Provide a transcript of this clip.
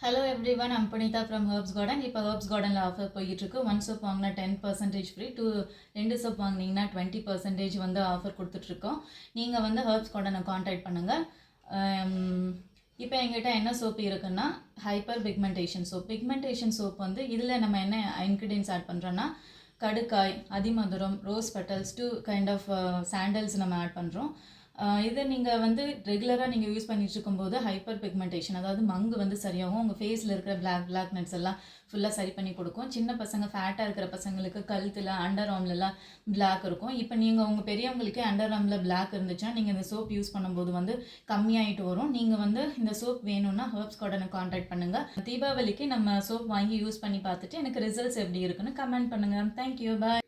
Hello everyone, I'm Punita from Herbs Garden. இப்போ Herbs Gardenல offer போயிட்டு இருக்கு. ஒன் சோப் வாங்கினா 10% ஃப்ரீ, ரெண்டு சோப் வாங்கினீங்கன்னா 20% வந்து ஆஃபர் கொடுத்துட்டு இருக்கோம். நீங்கள் வந்து ஹெர்ப்ஸ் கார்டனை காண்டாக்ட் பண்ணுங்கள். இப்போ எங்கிட்ட என்ன சோப் இருக்குன்னா hyperpigmentation soap. Pigmentation soap வந்து இதில் நம்ம என்ன இன்க்ரீடியன்ஸ் ஆட் பண்ணுறோன்னா கடுக்காய், அதிமதுரம், rose petals, 2 kind of sandals நம்ம ஆட் பண்ணுறோம். இதை நீங்கள் வந்து ரெகுலராக நீங்கள் யூஸ் பண்ணிட்டு இருக்கும்போது ஹைப்பர் பிக்மெண்டேஷன், அதாவது மங்கு வந்து சரியாகும். உங்கள் ஃபேஸில் இருக்கிற பிளாக் நட்ஸ் எல்லாம் ஃபுல்லாக சரி பண்ணி கொடுக்கும். சின்ன பசங்க ஃபேட்டாக இருக்கிற பசங்களுக்கு கழுத்தில் அண்டர் ஆர்ம்லலாம் பிளாக் இருக்கும். இப்போ நீங்கள் உங்கள் பெரியவங்களுக்கே அண்டர் ஆர்மில் பிளாக் இருந்துச்சுன்னா நீங்கள் இந்த சோப் யூஸ் பண்ணும்போது வந்து கம்மியாயிட்டு வரும். நீங்கள் வந்து இந்த சோப் வேணும்னா ஹெர்ப்ஸ் கார்டனை காண்டாக்ட் பண்ணுங்கள். தீபாவளிக்கு நம்ம சோப் வாங்கி யூஸ் பண்ணி பார்த்துட்டு எனக்கு ரிசல்ட்ஸ் எப்படி இருக்குன்னு கமெண்ட் பண்ணுங்கள். தேங்க்யூ, பாய்.